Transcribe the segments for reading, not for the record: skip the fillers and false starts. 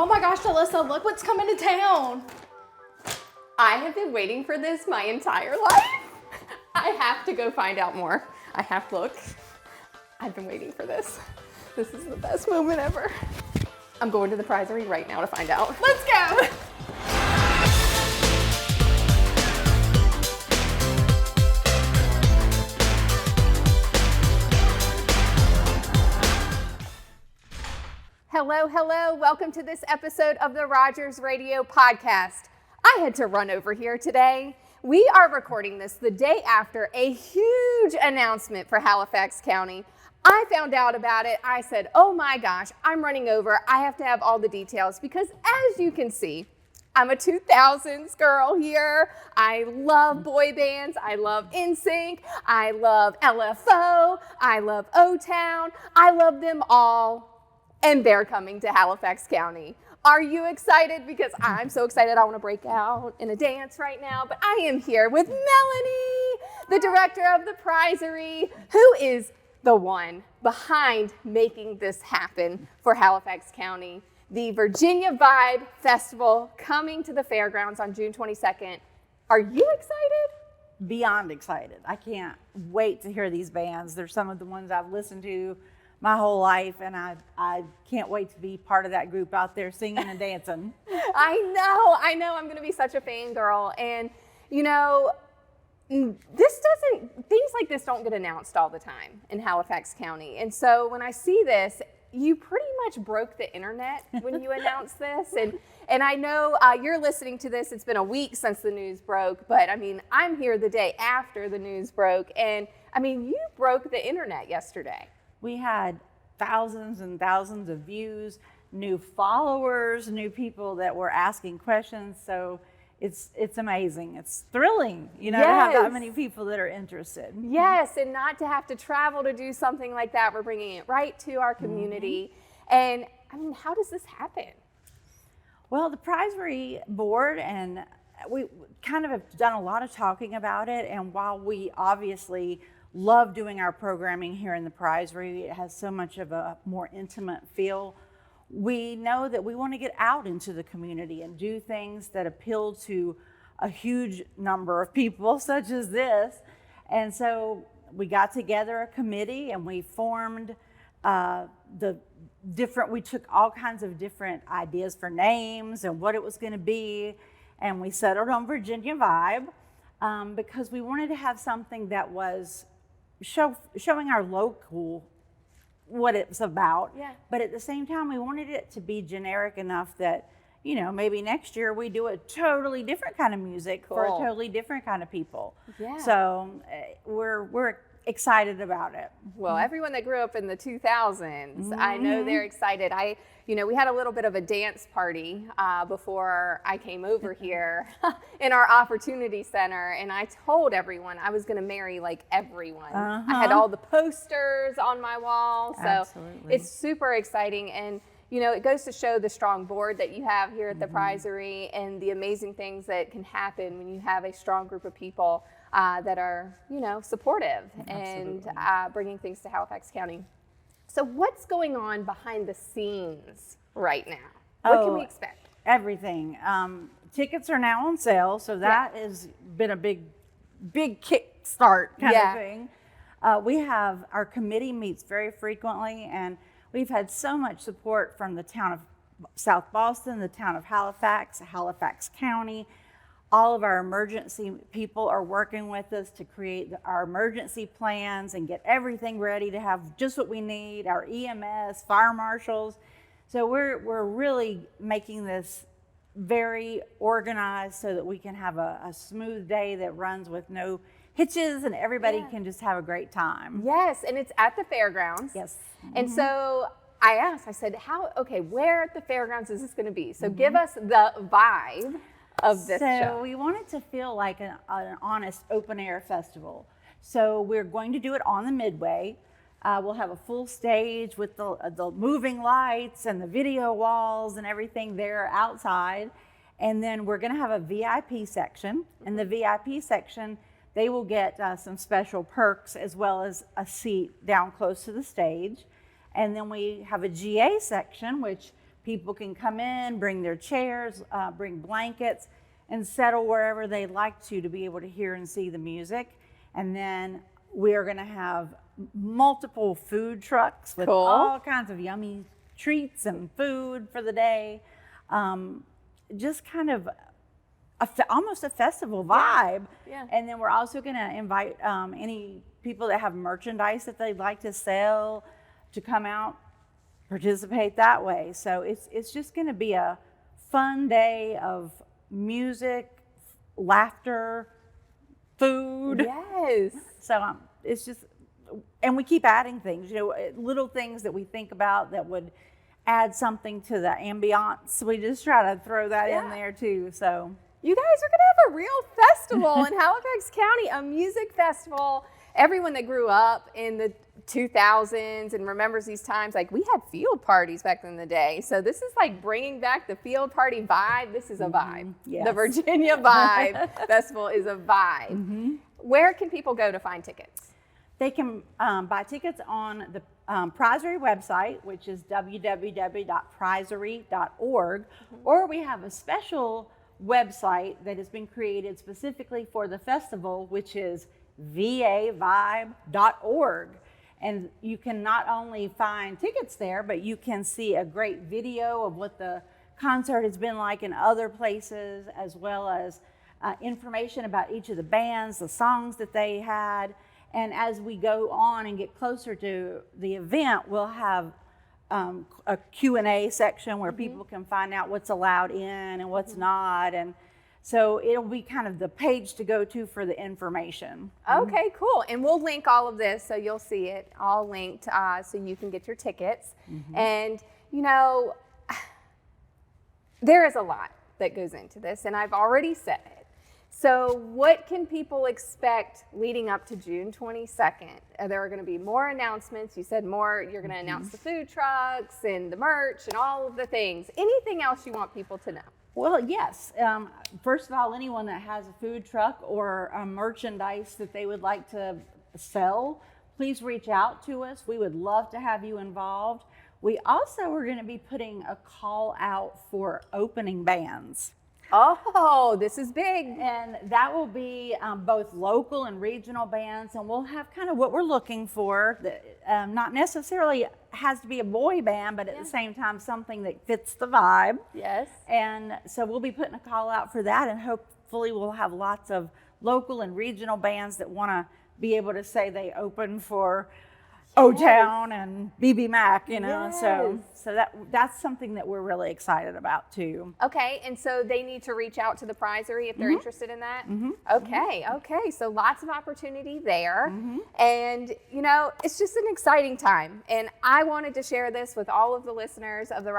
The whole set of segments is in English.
Oh my gosh, Alyssa, look what's coming to town. I have been waiting for this my entire life. I have to go find out more. I have to look. I've been waiting for this. This is the best moment ever. I'm going to the Prizery right now to find out. Let's go. Hello, hello. Welcome to this episode of the Rogers Radio Podcast. I had to run over here today. We are recording this the day after a huge announcement for Halifax County. I found out about it. I said, oh my gosh, I'm running over. I have to have all the details because as you can see, I'm a 2000s girl here. I love boy bands. I love NSYNC. I love LFO. I love O-Town. I love them all. And they're coming to Halifax County. Are you excited? Because I'm so excited. I want to break out in a dance right now. But I am here with Melanie, the director of the Prizery, who is the one behind making this happen for Halifax County. The Virginia Vibe Festival coming to the fairgrounds on June 22nd. Are you excited? Beyond excited. I can't wait to hear these bands. They're some of the ones I've listened to my whole life, and I can't wait to be part of that group out there singing and dancing. I know. I'm going to be such a fangirl. And, you know, things like this don't get announced all the time in Halifax County. And so when I see this, you pretty much broke the internet when you announced this. And I know you're listening to this. It's been a week since the news broke, but I mean, I'm here the day after the news broke. And I mean, you broke the internet yesterday. We had thousands and thousands of views, new followers, new people that were asking questions. So it's amazing. It's thrilling, you know, to have that many people that are interested. Yes, and not to have to travel to do something like that. We're bringing it right to our community. And I mean, how does this happen? Well, the Prizery board and we kind of have done a lot of talking about it. And while we obviously love doing our programming here in the Prizery, it has so much of a more intimate feel. We know that we want to get out into the community and do things that appeal to a huge number of people, such as this. And so we got together a committee and we formed we took all kinds of different ideas for names and what it was going to be. And we settled on Virginia Vibe because we wanted to have something that was showing our local what it's about. Yeah. But at the same time, we wanted it to be generic enough that, you know, maybe next year we do a totally different kind of music for a totally different kind of people. Yeah. So we're excited about it. Well, everyone that grew up in the 2000s, I know they're excited. We had a little bit of a dance party before I came over here in our opportunity center, and I told everyone I was going to marry like everyone. I had all the posters on my wall, so absolutely. It's super exciting. And it goes to show the strong board that you have here at the Prizery and the amazing things that can happen when you have a strong group of people that are, supportive and bringing things to Halifax County. So what's going on behind the scenes right now? What can we expect? Everything. Tickets are now on sale, so that has been a big kickstart kind of thing. We have, our committee meets very frequently, and we've had so much support from the town of South Boston, the town of Halifax, Halifax County. All of our emergency people are working with us to create our emergency plans and get everything ready to have just what we need, our EMS, fire marshals. So we're really making this very organized so that we can have a smooth day that runs with no hitches and everybody can just have a great time. Yes, and it's at the fairgrounds. Yes. And so I said, where at the fairgrounds is this going to be? So give us the vibe of this show. So we want it to feel like an honest open air festival. So we're going to do it on the Midway. We'll have a full stage with the moving lights and the video walls and everything there outside. And then we're going to have a VIP section. In the VIP section, they will get some special perks as well as a seat down close to the stage. And then we have a GA section, which People can come in, bring their chairs, bring blankets, and settle wherever they'd like to be able to hear and see the music. And then we're going to have multiple food trucks with all kinds of yummy treats and food for the day. Just kind of almost a festival vibe. Yeah. And then we're also going to invite any people that have merchandise that they'd like to sell to come out, participate that way. So it's just going to be a fun day of music, laughter, food. Yes. So it's just, and we keep adding things, little things that we think about that would add something to the ambiance. We just try to throw that in there too. So you guys are going to have a real festival in Halifax County, a music festival. Everyone that grew up in the 2000s and remembers these times, like we had field parties back in the day. So this is like bringing back the field party vibe. This is a vibe. Yes. The Virginia Vibe Festival is a vibe. Where can people go to find tickets? They can buy tickets on the Prizery website, which is www.prizery.org, or we have a special website that has been created specifically for the festival, which is vavibe.org. And you can not only find tickets there, but you can see a great video of what the concert has been like in other places, as well as information about each of the bands, the songs that they had. And as we go on and get closer to the event, we'll have a Q&A section where people can find out what's allowed in and what's not. And so it'll be kind of the page to go to for the information. Okay, cool. And we'll link all of this so you'll see it all linked so you can get your tickets. And, there is a lot that goes into this, and I've already said it. So what can people expect leading up to June 22nd? There are going to be more announcements. You said more, you're going to announce the food trucks and the merch and all of the things. Anything else you want people to know? Well, yes. First of all, anyone that has a food truck or merchandise that they would like to sell, please reach out to us. We would love to have you involved. We also are going to be putting a call out for opening bands. Oh, this is big. And that will be both local and regional bands, and we'll have kind of what we're looking for. Not necessarily has to be a boy band, but at the same time, something that fits the vibe. Yes. And so we'll be putting a call out for that, and hopefully we'll have lots of local and regional bands that want to be able to say they open for O-Town and BB Mac, so that's something that we're really excited about too. Okay, and so they need to reach out to the Prizery if they're interested in that? Okay, so lots of opportunity there. And, it's just an exciting time. And I wanted to share this with all of the listeners of the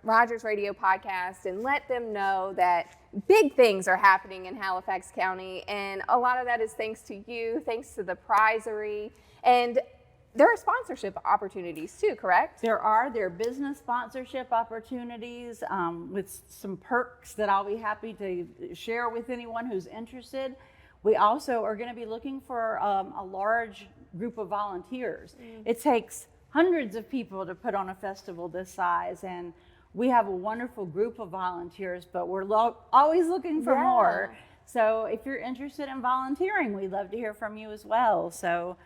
Rogers Radio podcast and let them know that big things are happening in Halifax County. And a lot of that is thanks to you, thanks to the Prizery. And there are sponsorship opportunities too, correct? There are business sponsorship opportunities with some perks that I'll be happy to share with anyone who's interested. We also are going to be looking for a large group of volunteers. It takes hundreds of people to put on a festival this size, and we have a wonderful group of volunteers, but we're always looking for more. So if you're interested in volunteering, we'd love to hear from you as well. So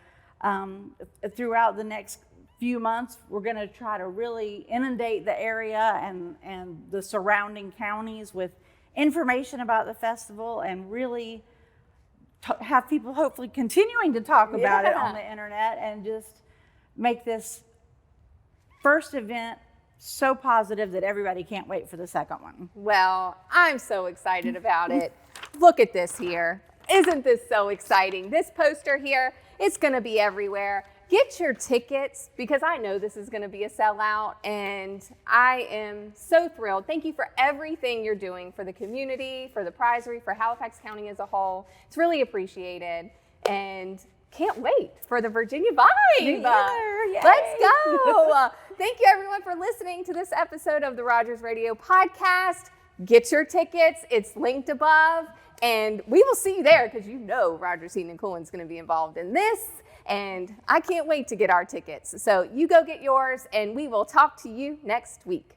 throughout the next few months, we're going to try to really inundate the area and the surrounding counties with information about the festival, and really have people hopefully continuing to talk about it on the internet, and just make this first event so positive that everybody can't wait for the second one. Well, I'm so excited about it. Look at this here. Isn't this so exciting? This poster here, it's going to be everywhere. Get your tickets, because I know this is going to be a sellout, and I am so thrilled. Thank you for everything you're doing for the community, for the Prizery, for Halifax County as a whole. It's really appreciated, and can't wait for the Virginia Vibe. Let's go. Thank you everyone for listening to this episode of the Rogers Radio podcast. Get your tickets. It's linked above. And we will see you there, because Rogers Heating & Cooling is going to be involved in this. And I can't wait to get our tickets. So you go get yours, and we will talk to you next week.